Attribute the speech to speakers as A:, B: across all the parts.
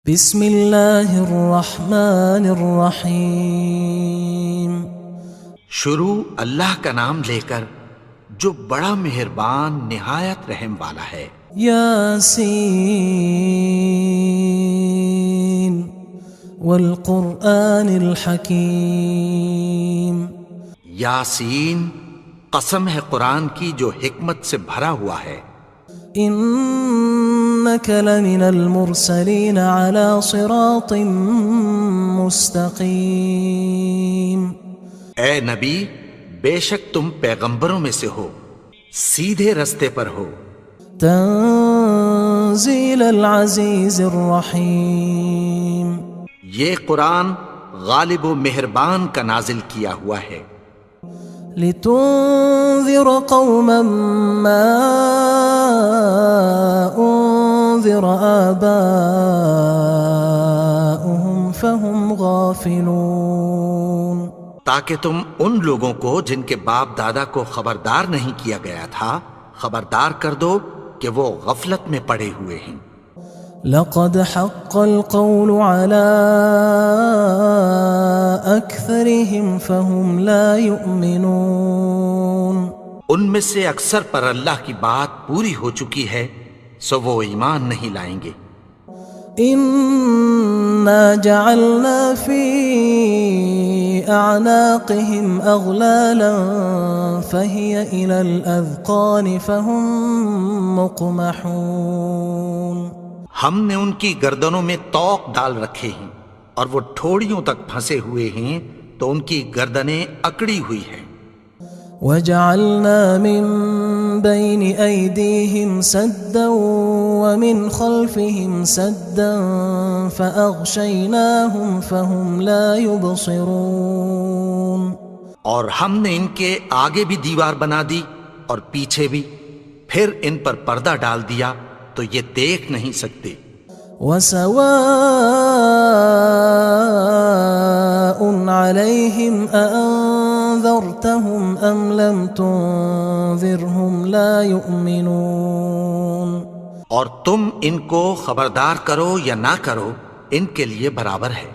A: بسم اللہ الرحمن الرحیم۔
B: شروع اللہ کا نام لے کر جو بڑا مہربان نہایت رحم والا ہے۔
A: یاسین والقرآن الحکیم۔
B: یاسین، قسم ہے قرآن کی جو حکمت سے بھرا ہوا ہے۔
A: انک لمن المرسلین علی صراط مستقیم۔
B: اے نبی، بے شک تم پیغمبروں میں سے ہو، سیدھے رستے پر ہو۔
A: تنزیل العزیز الرحیم۔
B: یہ قرآن غالب و مہربان کا نازل کیا ہوا ہے۔
A: لتنذر قوما ما انذر آباؤهم فهم غافلون۔
B: تاکہ تم ان لوگوں کو جن کے باپ دادا کو خبردار نہیں کیا گیا تھا خبردار کر دو کہ وہ غفلت میں پڑے ہوئے ہیں۔
A: لقد حق القول على أكثرهم فهم لا يؤمنون۔
B: ان میں سے اکثر پر اللہ کی بات پوری ہو چکی ہے سو وہ ایمان نہیں لائیں گے۔
A: إنا جعلنا في أعناقهم أغلالا فهي إلى الأذقان فهم مقمحون۔
B: ہم نے ان کی گردنوں میں طوق ڈال رکھے ہیں اور وہ ٹھوڑیوں تک پھنسے ہوئے ہیں تو ان کی گردنیں اکڑی ہوئی ہیں۔
A: وجعلنا من بين أيديهم سدا ومن خلفهم سدا فأغشيناهم فهم لا يبصرون۔
B: اور ہم نے ان کے آگے بھی دیوار بنا دی اور پیچھے بھی، پھر ان پر پردہ ڈال دیا تو یہ دیکھ نہیں سکتے۔
A: وسواء عليهم أأنذرتهم أم لم تنذرهم لا يؤمنون۔
B: اور تم ان کو خبردار کرو یا نہ کرو ان کے لیے برابر ہے،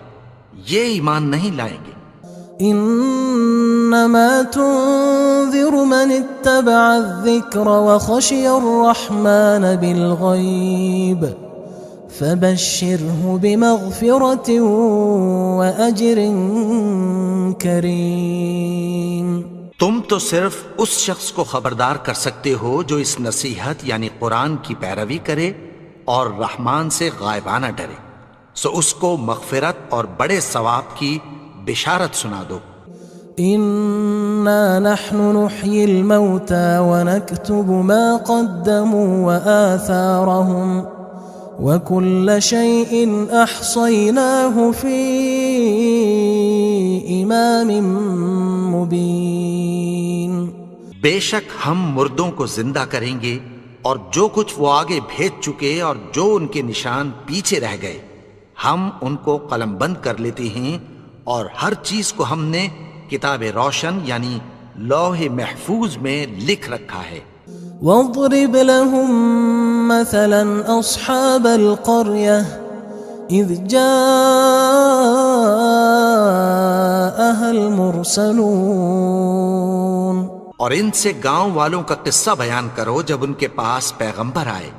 B: یہ ایمان نہیں لائیں گے۔
A: انما تنذر من اتبع الذکر وخشی الرحمن بالغیب فبشره بمغفرة وأجر کریم۔
B: تم تو صرف اس شخص کو خبردار کر سکتے ہو جو اس نصیحت یعنی قرآن کی پیروی کرے اور رحمان سے غائبانہ ڈرے، سو اس کو مغفرت اور بڑے ثواب کی بشارت سنا دو۔
A: انا نحن نحيي الموتى ونكتب ما قدموا وآثارهم وكل شيء احصيناه في امام مبين۔
B: بے شک ہم مردوں کو زندہ کریں گے اور جو کچھ وہ آگے بھیج چکے اور جو ان کے نشان پیچھے رہ گئے ہم ان کو قلم بند کر لیتے ہیں، اور ہر چیز کو ہم نے کتاب روشن یعنی لوح محفوظ میں لکھ رکھا ہے۔
A: واضرب لهم مثلا أصحاب القرية إذ جاءها المرسلون۔
B: اور ان سے گاؤں والوں کا قصہ بیان کرو جب ان کے پاس پیغمبر آئے۔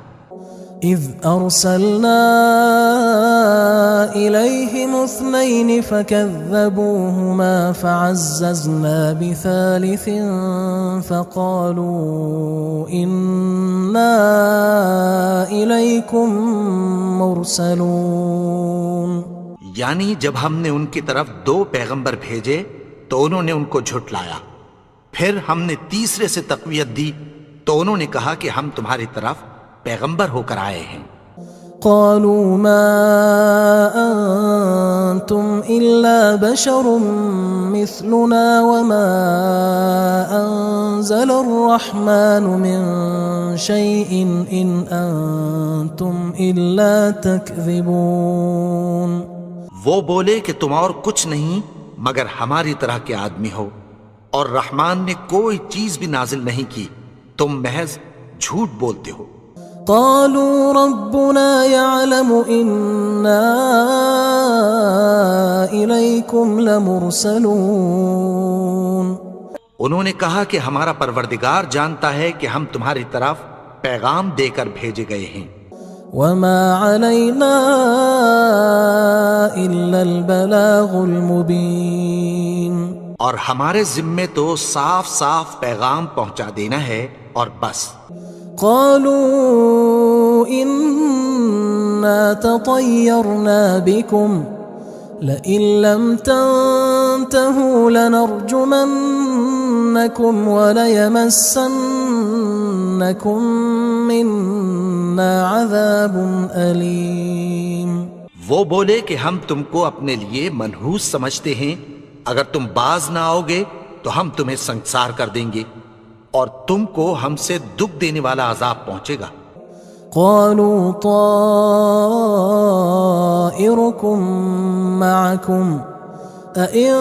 A: إذ أرسلنا إليهم اثنين فكذبوهما فعززنا بثالث فقالوا إنا إليكم مرسلون۔
B: یعنی جب ہم نے ان کی طرف 2 پیغمبر بھیجے تو انہوں نے ان کو جھٹلایا، پھر ہم نے تیسرے سے تقویت دی تو انہوں نے کہا کہ ہم تمہاری طرف پیغمبر ہو کر آئے ہیں۔
A: قالوا ما أنتم إلا بشر مثلنا وما أنزل الرحمن من شيء إن أنتم إلا تكذبون۔
B: وہ بولے کہ تم اور کچھ نہیں مگر ہماری طرح کے آدمی ہو، اور رحمان نے کوئی چیز بھی نازل نہیں کی، تم محض جھوٹ بولتے ہو۔
A: قالوا ربنا يعلم إنا إليكم لمرسلون.
B: انہوں نے کہا کہ ہمارا پروردگار جانتا ہے کہ ہم تمہاری طرف پیغام دے کر بھیجے گئے ہیں.
A: وما علينا إلا البلاغ المبين.
B: اور ہمارے ذمے تو صاف صاف پیغام پہنچا دینا ہے اور بس.
A: قالوا إنا تطيرنا بكم لئن لم تنتهوا لنرجمنكم وليمسنكم منا عذاب أليم.
B: وہ بولے کہ ہم تم کو اپنے لیے منحوس سمجھتے ہیں، اگر تم باز نہ آؤ گے تو ہم تمہیں سنگسار کر دیں گے اور تم کو ہم سے دکھ دینے والا عذاب پہنچے گا.
A: قالوا طائركم معكم أئن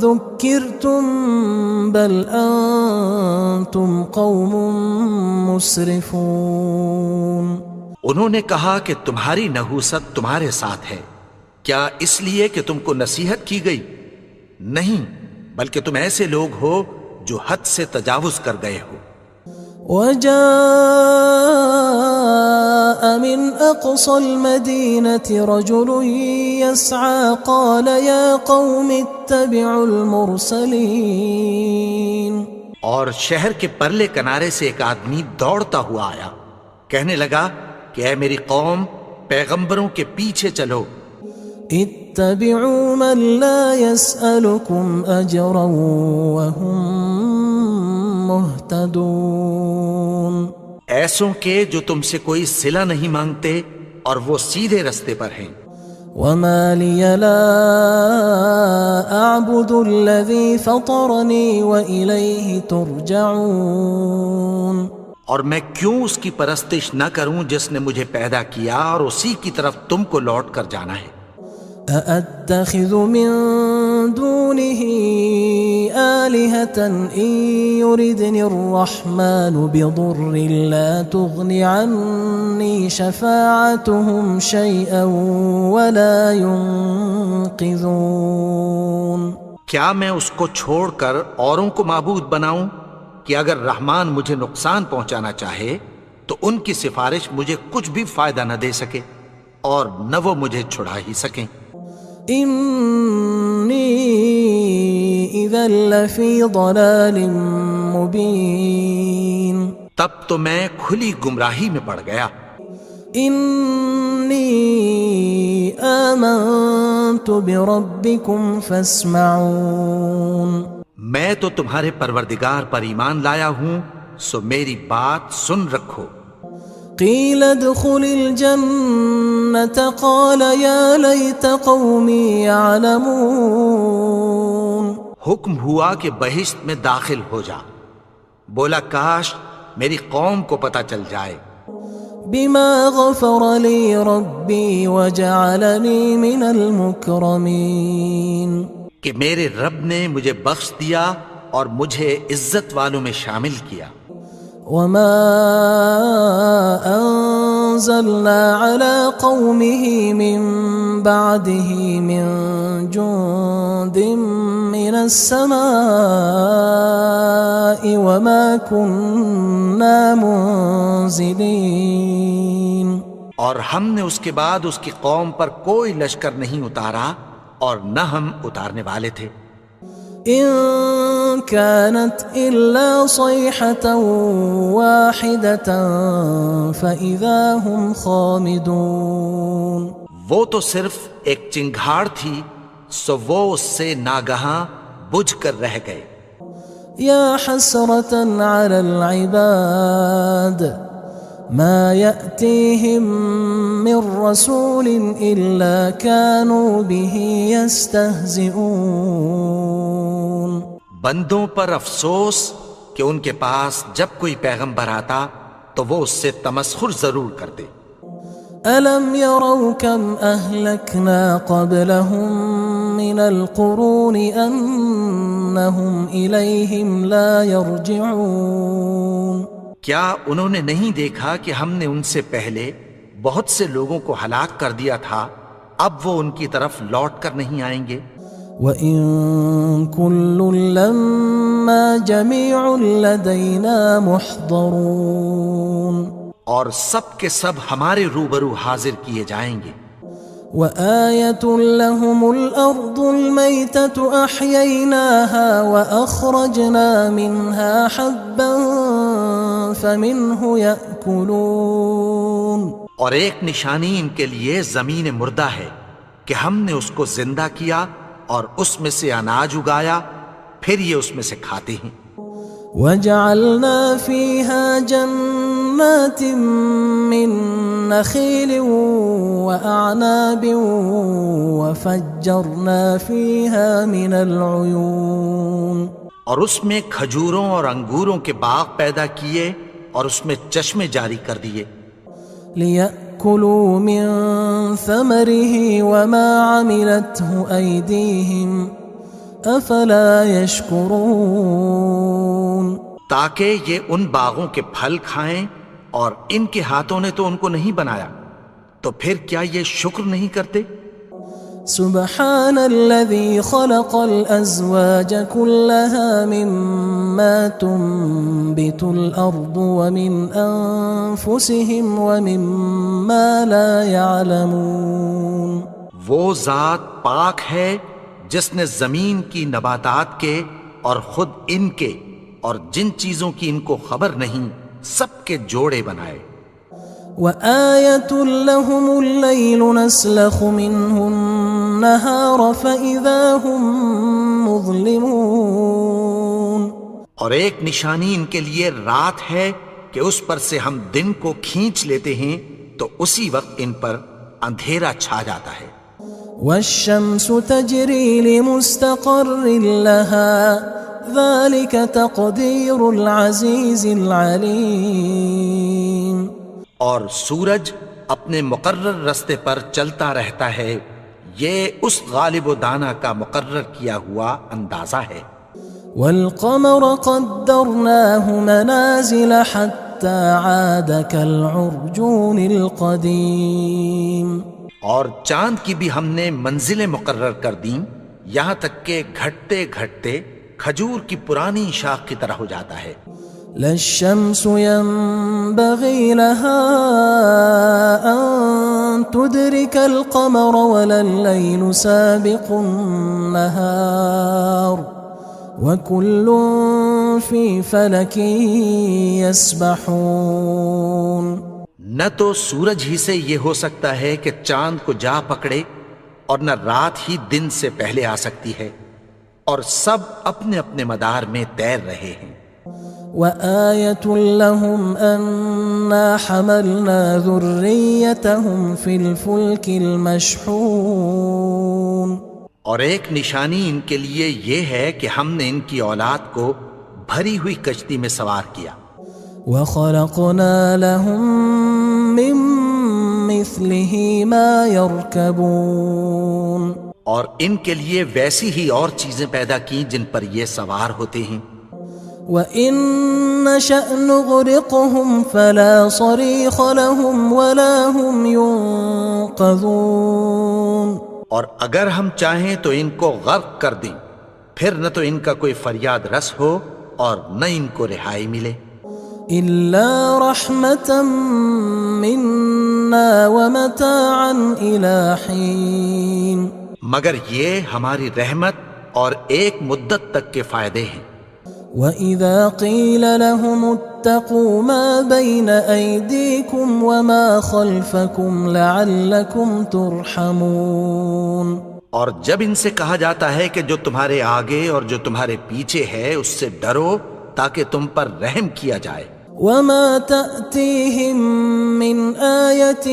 A: ذكرتم بل أنتم قوم مسرفون.
B: انہوں نے کہا کہ تمہاری نحوست تمہارے ساتھ ہے، کیا اس لیے کہ تم کو نصیحت کی گئی؟ نہیں، بلکہ تم ایسے لوگ ہو جو حد سے تجاوز کر گئے ہو.
A: وجاء من أقصى المدينة رجل يسعى قال يا قوم اتبعوا المرسلين.
B: اور شہر کے پرلے کنارے سے ایک آدمی دوڑتا ہوا آیا، کہنے لگا کہ اے میری قوم، پیغمبروں کے پیچھے چلو.
A: اتبعوا من لا يسألكم أجرا وهم مهتدون.
B: ایسوں کے جو تم سے کوئی صلہ نہیں مانگتے اور وہ سیدھے رستے پر ہیں.
A: وما لي لا أعبد الذي فطرني وإليه ترجعون.
B: اور میں کیوں اس کی پرستش نہ کروں جس نے مجھے پیدا کیا اور اسی کی طرف تم کو لوٹ کر جانا ہے.
A: أأتخذ من دونه آلهة إن يردني الرحمن بضر لا تغن عني شفاعتهم شيئا ولا ينقذون.
B: کیا میں اس کو چھوڑ کر اوروں کو معبود بناؤں کہ اگر رحمان مجھے نقصان پہنچانا چاہے تو ان کی سفارش مجھے کچھ بھی فائدہ نہ دے سکے اور نہ وہ مجھے چھڑا ہی سکیں.
A: إني إذا لفي ضلال مبين.
B: تب تو میں کھلی گمراہی میں پڑ گیا.
A: إني آمنت بربكم فاسمعون.
B: میں تو تمہارے پروردگار پر ایمان لایا ہوں، سو میری بات سن رکھو.
A: قيل ادخل الجنة قال يا ليت قومي يعلمون.
B: حکم ہوا کہ بہشت میں داخل ہو جا. بولا کاش میری قوم کو پتہ چل جائے.
A: بما غفر لي ربي وجعلني من المكرمين.
B: کہ میرے رب نے مجھے بخش دیا اور مجھے عزت والوں میں شامل کیا.
A: وما أنزلنا على قومه من بعده من جند من السماء وما كنا منزلين.
B: اور ہم نے اس کے بعد اس کی قوم پر کوئی لشکر نہیں اتارا اور نہ ہم اتارنے والے تھے.
A: إن كانت إلا صيحة واحدة فإذا هم خامدون.
B: وہ تو صرف ایک چنگھاڑ تھی، سو وہ اس سے ناگہاں بجھ کر رہ گئے.
A: يا حسرة على العباد ما يأتيهم من رسول إلا كانوا به يستهزئون.
B: بندوں پر افسوس کہ ان کے پاس جب کوئی پیغمبر آتا تو وہ اس سے تمسخر ضرور کرتے.
A: ألم يروا كم أهلكنا قبلهم من القرون أنهم إليهم لا يرجعون.
B: کیا انہوں نے نہیں دیکھا کہ ہم نے ان سے پہلے بہت سے لوگوں کو ہلاک کر دیا تھا، اب وہ ان کی طرف لوٹ کر نہیں آئیں گے؟
A: وَإِن كُلٌّ لَمَّا جَمِيعٌ لَدَيْنَا مُحْضَرُونَ،
B: اور سب کے سب ہمارے روبرو حاضر کیے جائیں گے۔
A: وَآيَةٌ لَهُمُ الْأَرْضُ الْمَيْتَةُ أَحْيَيْنَاهَا وَأَخْرَجْنَا مِنْهَا حَبًّا فَمِنْهُ يَأْكُلُونَ،
B: اور ایک نشانی ان کے لیے زمین مردہ ہے کہ ہم نے اس کو زندہ کیا اور اس میں سے اناج اگایا، پھر یہ اس میں سے کھاتے ہیں۔
A: وَجَعَلْنَا فِيهَا جَنَّاتٍ مِّن نَخِيلٍ وَأَعْنَابٍ وَفَجَّرْنَا فِيهَا مِنَ الْعُيُونِ،
B: اور اس میں کھجوروں اور انگوروں کے باغ پیدا کیے اور اس میں چشمے جاری کر دیے،
A: لِيَأْكُلُوا مِن ثَمَرِهِ وَمَا عَمِلَتْهُ أَيْدِيهِمْ أَفَلَا يَشْكُرُونَ،
B: تاکہ یہ ان باغوں کے پھل کھائیں، اور ان کے ہاتھوں نے تو ان کو نہیں بنایا، تو پھر کیا یہ شکر نہیں کرتے؟
A: سبحان الذي خلق الأزواج كلها مما تنبت الأرض ومن أنفسهم ومما لا يعلمون،
B: وہ ذات پاک ہے جس نے زمین کی نباتات کے اور خود ان کے اور جن چیزوں کی ان کو خبر نہیں سب کے جوڑے بنائے۔
A: وآية لهم الليل نسلخ منه النهار فإذا هم مظلمون،
B: اور ایک نشانی ان کے لیے رات ہے کہ اس پر سے ہم دن کو کھینچ لیتے ہیں تو اسی وقت ان پر اندھیرا چھا جاتا ہے۔
A: والشمس تجري لمستقر لها ذلك تقدير العزيز العليم،
B: اور سورج اپنے مقرر رستے پر چلتا رہتا ہے، یہ اس غالب و دانا کا مقرر کیا ہوا اندازہ ہے۔
A: والقمر قدرناه منازل حتى عاد كالعرجون القديم،
B: اور چاند کی بھی ہم نے منزلیں مقرر کر دیں، یہاں تک کہ گھٹتے گھٹتے کھجور کی پرانی شاخ کی طرح ہو جاتا ہے۔
A: لا الشمس ينبغي لها أن تدرك القمر ولا الليل سابق النهار وكل في فلك يسبحون،
B: نہ تو سورج ہی سے یہ ہو سکتا ہے کہ چاند کو جا پکڑے، اور نہ رات ہی دن سے پہلے آ سکتی ہے، اور سب اپنے اپنے مدار میں تیر رہے ہیں۔
A: وآية لهم أنا حملنا ذريتهم في الفلك المشحون،
B: اور ایک نشانی ان کے لیے یہ ہے کہ ہم نے ان کی اولاد کو بھری ہوئی کشتی میں سوار کیا۔
A: وخلقنا لهم من مثله ما يركبون،
B: اور ان کے لیے ویسی ہی اور چیزیں پیدا کی جن پر یہ سوار ہوتے ہیں۔
A: وَإِن نَّشَأْ نُغْرِقْهُمْ فَلَا صَرِيخَ لَهُمْ وَلَا هُمْ يُنقَذُونَ،
B: اور اگر ہم چاہیں تو ان کو غرق کر دیں، پھر نہ تو ان کا کوئی فریاد رس ہو اور نہ ان کو رہائی ملے۔
A: إِلَّا رَحْمَةً مِنَّا وَمَتَاعًا إِلَى حِينٍ،
B: مگر یہ ہماری رحمت اور ایک مدت تک کے فائدے ہیں۔
A: وَإِذَا قِيلَ لَهُمُ اتَّقُوا مَا بَيْنَ أَيْدِيكُمْ وَمَا خَلْفَكُمْ لَعَلَّكُمْ تُرْحَمُونَ،
B: اور جب ان سے کہا جاتا ہے کہ جو تمہارے آگے اور جو تمہارے پیچھے ہے اس سے ڈرو تاکہ تم پر رحم کیا جائے۔
A: وَمَا تَأْتِيهِم مِّنْ آيَةٍ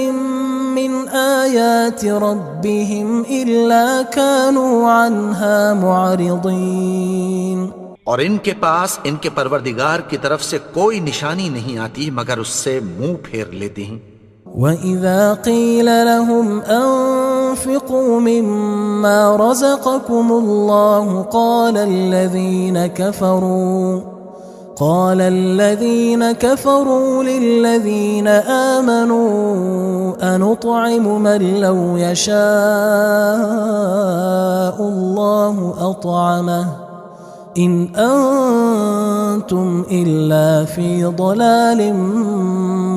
A: مِّنْ آيَاتِ رَبِّهِمْ إِلَّا كَانُوا عَنْهَا مُعْرِضِينَ،
B: اور ان کے پاس ان کے پروردگار کی طرف سے کوئی نشانی نہیں آتی مگر اس سے منہ پھیر لیتے ہیں۔
A: وَإِذَا قِيلَ لَهُمْ أَنفِقُوا مِمَّا رَزَقَكُمُ اللَّهُ قال الذين كفروا للذين آمنوا أنطعم من لو يشاء الله أطعمه إن أنتم إلا في ضلال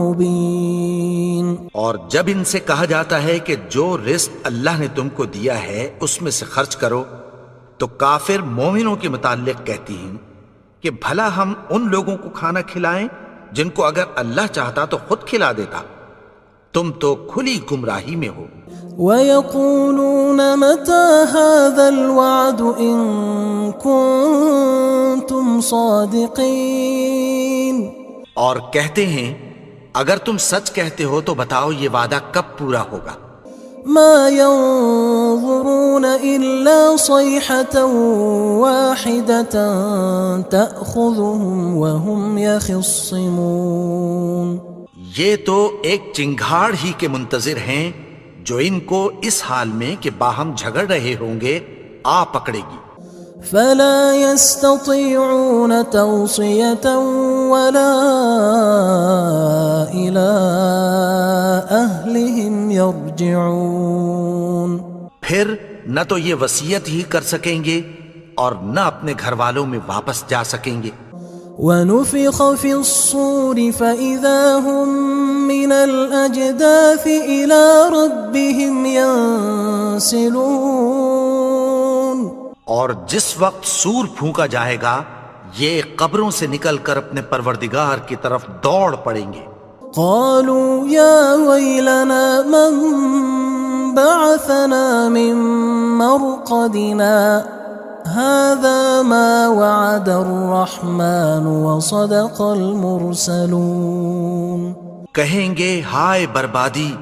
A: مبين.
B: اور جب ان سے کہا جاتا ہے کہ جو رزق اللہ نے تم کو دیا ہے اس میں سے خرچ کرو، تو کافر مومنوں کے متعلق کہتی ہیں کہ بھلا ہم ان لوگوں کو کھانا کھلائیں جن کو اگر اللہ چاہتا تو خود کھلا دیتا. تم تو کھلی گمراہی میں ہو.
A: وَيَقُولُونَ مَتَى هَذَا الْوَعْدُ إِن كُنتُمْ صَادِقِينَ.
B: اور کہتے ہیں اگر تم سچ کہتے ہو تو بتاؤ یہ وعدہ کب پورا ہوگا.
A: مَا يَنظُرُونَ إِلَّا صَيْحَةً وَاحِدَةً تَأْخُذُهُمْ وَهُمْ يَخِصِّمُونَ.
B: یہ تو ایک چنگھاڑ ہی کے منتظر ہیں جو ان کو اس حال میں کہ باہم جھگڑ رہے ہوں گے آ پکڑے گی.
A: فلا يستطيعون توصية ولا إلى أهلهم يرجعون.
B: پھر نہ تو یہ وصیت ہی کر سکیں گے اور نہ اپنے گھر والوں میں واپس جا سکیں گے.
A: ونفخ في الصور فإذا هم من الأجداث إلى ربهم ينسلون.
B: اور جس وقت سور پھونکا جائے گا یہ قبروں سے نکل کر اپنے پروردگار کی طرف دوڑ پڑیں گے.
A: قالوا يا ويلنا من بعثنا من مرقدنا هذا ما وعد الرحمن وصدق المرسلون.
B: کہیں گے ہائے بربادی،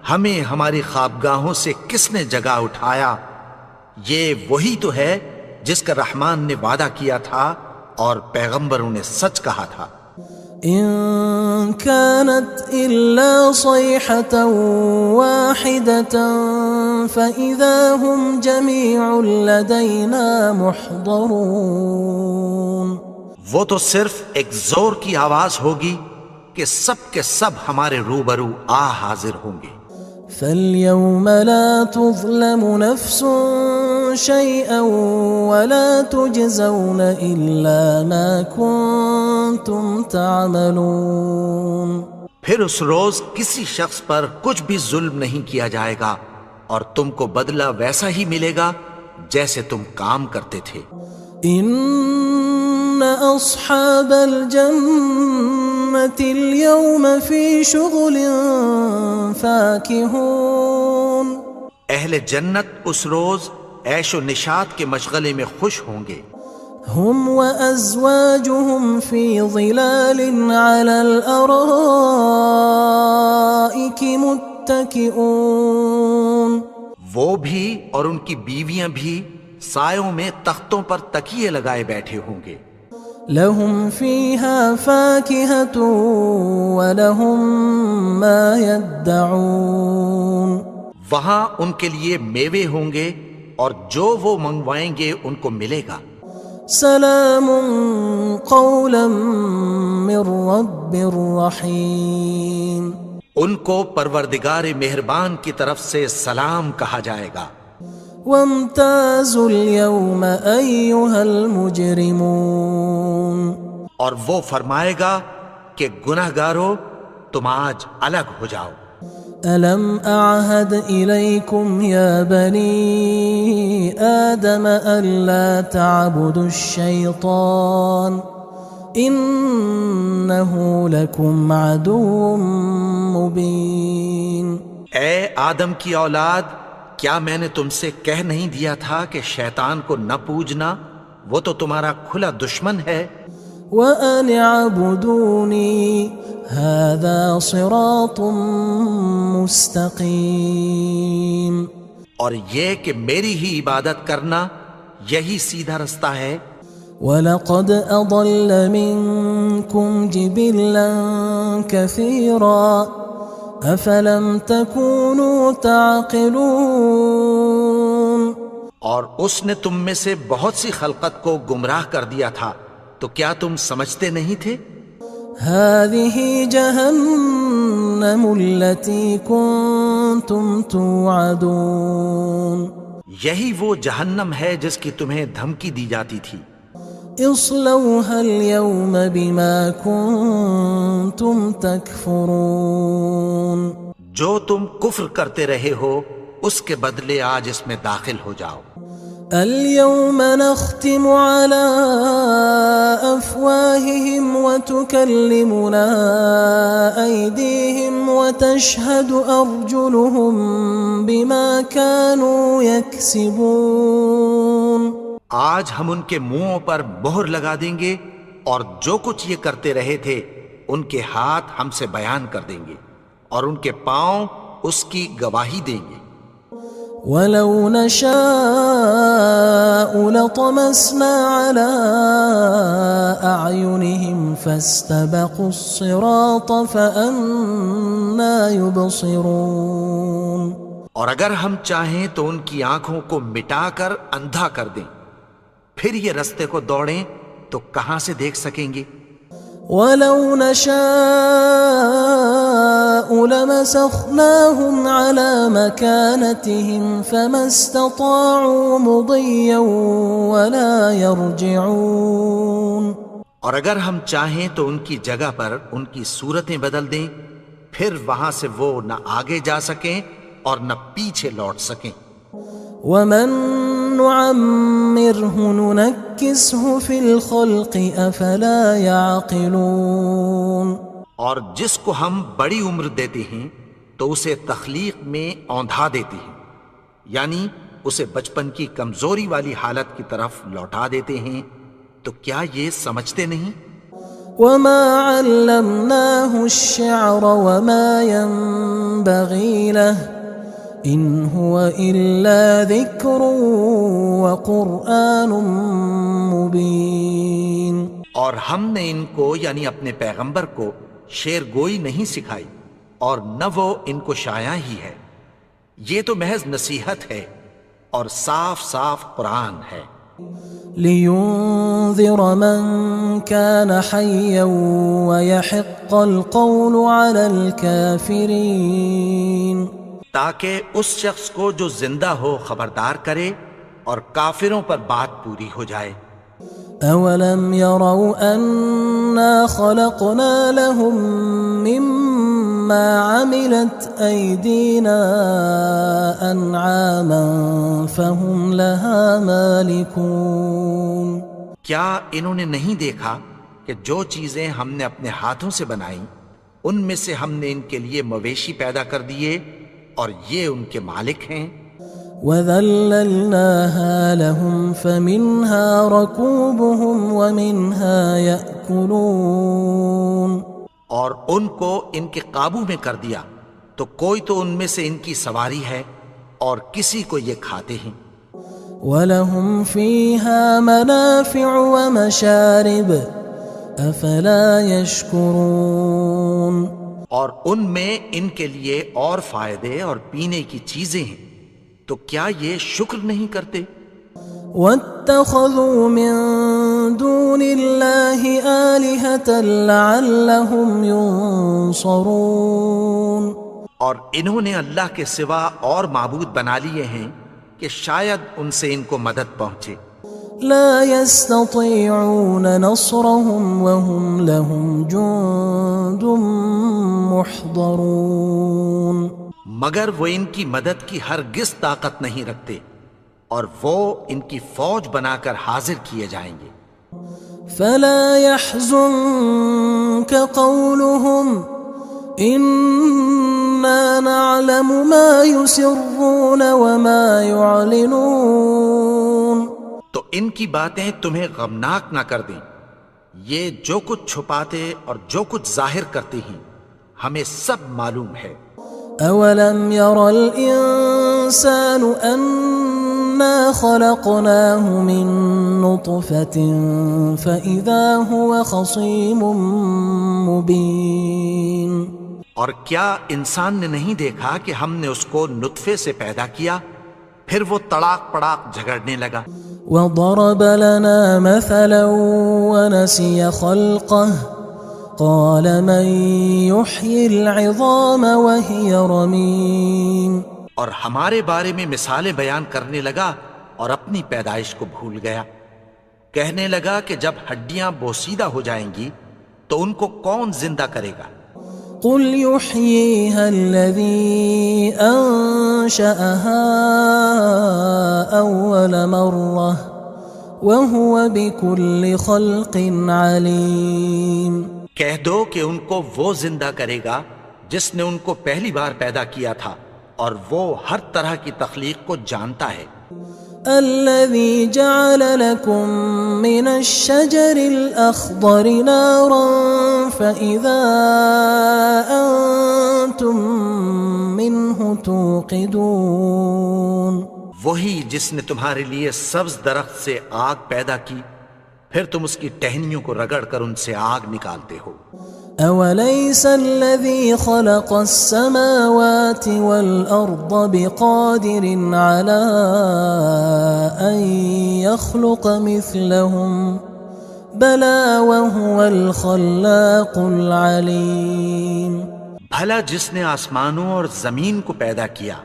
B: ہمیں ہماری خوابگاہوں سے کس نے جگا اٹھایا. یہ وہی تو ہے جس کا رحمان نے وعدہ کیا تھا اور پیغمبروں نے سچ کہا تھا.
A: إن كانت إلا صيحة واحدة فإذا هم جميع لدينا محضرون.
B: وہ تو صرف ایک زور کی آواز ہوگی کہ سب کے سب ہمارے روبرو آ حاضر ہوں گے.
A: فاليوم لا تظلم نفس شيئا ولا تجزون إلا ما كنتم تعملون.
B: پھر اس روز کسی شخص پر کچھ بھی ظلم نہیں کیا جائے گا اور تم کو بدلہ ویسا ہی ملے گا جیسے تم کام کرتے تھے.
A: إن أصحاب الجنة اليوم في شغل فاكهون.
B: اہل جنت اس روز عیش و نشاط کے مشغلے میں خوش ہوں گے.
A: هم وأزواجهم في ظلال على الأرائك متكئون.
B: وہ بھی اور ان کی بیویاں بھی سایوں میں تختوں پر تکیے لگائے بیٹھے ہوں گے.
A: لهم فيها فاكهة ولهم ما يدعون.
B: وہاں ان کے لیے میوے ہوں گے اور جو وہ منگوائیں گے ان کو ملے گا.
A: سلام قولا من رب رحیم.
B: ان کو پروردگار مہربان کی طرف سے سلام کہا جائے گا.
A: وامتازوا اليوم أيها المجرمون.
B: اور وہ فرمائے گا کہ گناہگارو تم آج الگ ہو جاؤ.
A: ألم أعهد إليكم يا بني آدم ألا تعبدوا الشيطان إنه لكم عدو مبين.
B: اے آدم کی اولاد، کیا میں نے تم سے کہہ نہیں دیا تھا کہ شیطان کو نہ پوجنا، وہ تو تمہارا کھلا دشمن ہے.
A: وَأَنِ اعْبُدُونِي هَذَا صِرَاطٌ مُسْتَقِيمٌ.
B: اور یہ کہ میری ہی عبادت کرنا یہی سیدھا رستہ ہے.
A: وَلَقَدْ أَضَلَّ مِنْكُمْ جِبِلًّا كَثِيرًا أَفَلَمْ تَكُونُوا تَعْقِلُونَ.
B: اور اس نے تم میں سے بہت سی خلقت کو گمراہ کر دیا تھا، تو کیا تم سمجھتے نہیں تھے؟
A: هذه جهنم التي كنتم توعدون
B: یہی وہ جہنم ہے جس کی تمہیں دھمکی دی جاتی تھی۔
A: اصلوها اليوم بما كنتم تكفرون
B: جو تم کفر کرتے رہے ہو اس کے بدلے آج اس میں داخل ہو جاؤ۔
A: اليوم نختم على أفواههم وتكلمنا أيديهم وتشهد أرجلهم بما كانوا يكسبون
B: آج ہم ان کے منہوں پر مہر لگا دیں گے اور جو کچھ یہ کرتے رہے تھے ان کے ہاتھ ہم سے بیان کر دیں گے اور ان کے پاؤں اس کی گواہی دیں گے۔
A: وَلَوْ نَشَاءُ لَطَمَسْنَا عَلَىٰ أَعْيُنِهِمْ فَاسْتَبَقُوا الصِّرَاطَ فَأَنَّىٰ يُبْصِرُونَ
B: اور اگر ہم چاہیں تو ان کی آنکھوں کو مٹا کر اندھا کر دیں، پھر یہ رستے کو دوڑیں تو کہاں سے دیکھ سکیں گے؟
A: وَلَوْ نَشَاءُ لَمَسَخْنَاهُمْ عَلَىٰ مَكَانَتِهِمْ فَمَا اسْتَطَاعُوا مُضِيًّا وَلَا يَرْجِعُونَ
B: اور اگر ہم چاہیں تو ان کی جگہ پر ان کی صورتیں بدل دیں، پھر وہاں سے وہ نہ آگے جا سکیں اور نہ پیچھے لوٹ سکیں۔
A: وَمَن نُعَمِّرْهُ نُنَكِّسْهُ فِي الْخَلْقِ أَفَلَا يَعْقِلُونَ
B: اور جس کو ہم بڑی عمر دیتے ہیں تو اسے تخلیق میں اوندھا دیتے ہیں، یعنی اسے بچپن کی کمزوری والی حالت کی طرف لوٹا دیتے ہیں، تو کیا یہ سمجھتے نہیں؟
A: وَمَا عَلَّمْنَاهُ الشِّعْرَ وَمَا يَنبَغِي لَهُ إِنْ هُوَ إِلَّا ذِكْرٌ وَقُرْآنٌ مُبِينٌ
B: اور ہم نے ان کو یعنی اپنے پیغمبر کو شعر گوئی نہیں سکھائی اور نہ وہ ان کو شایع ہی ہے، یہ تو محض نصیحت ہے اور صاف صاف قرآن ہے۔
A: لِيُنذِرَ مَن كَانَ حَيًّا وَيَحِقَّ الْقَوْلُ عَلَى الْكَافِرِينَ
B: تاکہ اس شخص کو جو زندہ ہو خبردار کرے اور کافروں پر بات پوری ہو جائے۔
A: أَوَلَمْ يَرَوْا أَنَّا خَلَقْنَا لَهُم مِّمَّا عَمِلَتْ أَيْدِينَا أَنْعَامًا فَهُمْ لَهَا مَالِكُونَ
B: کیا انہوں نے نہیں دیکھا کہ جو چیزیں ہم نے اپنے ہاتھوں سے بنائیں ان میں سے ہم نے ان کے لیے مویشی پیدا کر دیے اور یہ ان کے مالک ہیں۔
A: وَذَلَّلْنَاهَا لَهُمْ فَمِنْهَا رَكُوبُهُمْ وَمِنْهَا يَأْكُلُونَ
B: اور ان کو ان کے قابو میں کر دیا تو کوئی تو ان میں سے ان کی سواری ہے اور کسی کو یہ کھاتے ہیں۔
A: وَلَهُمْ فِيهَا مَنَافِعُ وَمَشَارِبُ أَفَلَا يَشْكُرُونَ
B: اور ان میں ان کے لیے اور فائدے اور پینے کی چیزیں ہیں، تو کیا یہ شکر نہیں کرتے؟
A: وَاتَّخَذُوا مِن دُونِ اللَّهِ آلِهَةً لَعَلَّهُمْ يُنصَرُونَ
B: اور انہوں نے اللہ کے سوا اور معبود بنا لیے ہیں کہ شاید ان سے ان کو مدد پہنچے۔
A: لا يستطيعون نصرهم وهم لهم جند محضرون
B: مگر وہ ان کی مدد کی ہرگز طاقت نہیں رکھتے اور وہ ان کی فوج بنا کر حاضر کیے جائیں گے۔
A: فلا يحزنك قولهم إنا نعلم ما يسرون وما يعلنون
B: تو ان کی باتیں تمہیں غمناک نہ کر دیں، یہ جو کچھ چھپاتے اور جو کچھ ظاہر کرتے ہیں ہمیں سب معلوم ہے۔
A: أَوَلَمْ يَرَ الْإِنسَانُ أَنَّا خَلَقْنَاهُ مِن نُّطْفَةٍ فَإِذَا هُوَ خَصِيمٌ مُّبِينٌ
B: اور کیا انسان نے نہیں دیکھا کہ ہم نے اس کو نطفے سے پیدا کیا، پھر وہ تڑاک پڑاک جھگڑنے لگا۔
A: وضرب لنا مثلا ونسي خلقه قال من يحيي العظام وهي رميم
B: اور ہمارے بارے میں مثالیں بیان کرنے لگا اور اپنی پیدائش کو بھول گیا. کہنے لگا کہ جب ہڈیاں بوسیدہ ہو جائیں گی تو ان کو کون زندہ کرے گا؟
A: قل يحييها الذي أنشأها أول مرة وهو بكل خلق عليم.
B: کہہ دو کہ ان کو وہ زندہ کرے گا جس نے ان کو پہلی بار پیدا کیا تھا اور وہ ہر طرح کی تخلیق کو جانتا ہے.
A: الذي جعل لكم من الشجر الأخضر نارا فإذا أنتم منه توقدون.
B: وہی جس نے تمہارے لیے سبز درخت سے آگ پیدا کی پھر تم اس کی ٹہنیوں کو رگڑ کر ان سے آگ نکالتے ہو.
A: أوليس الذي خلق السماوات والأرض بقادر على أن يخلق مثلهم بلى وهو الخلاق العليم.
B: بھلا جس نے آسمانوں اور زمین کو پیدا کیا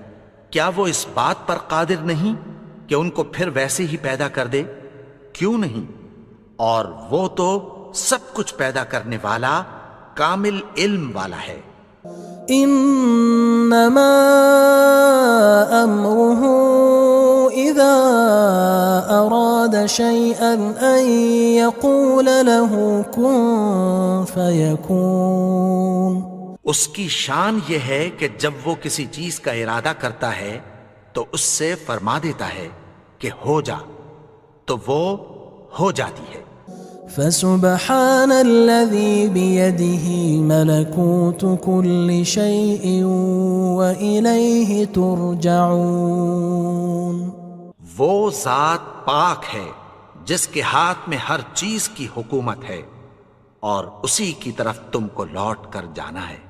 B: کیا وہ اس بات پر قادر نہیں کہ ان کو پھر ویسے ہی پیدا کر دے؟ کیوں نہیں؟ اور وہ تو سب کچھ پیدا کرنے والا کامل علم والا ہے.
A: انما امره اذا اراد شيئا ان يقول له كن فيكون.
B: اس کی شان یہ ہے کہ جب وہ کسی چیز کا ارادہ کرتا ہے تو اس سے فرما دیتا ہے کہ ہو جا تو وہ ہو جاتی ہے.
A: فسبحان الذي بيده ملكوت كل شيء وإليه ترجعون.
B: وہ ذات پاک ہے جس کے ہاتھ میں ہر چیز کی حکومت ہے اور اسی کی طرف تم کو لوٹ کر جانا ہے.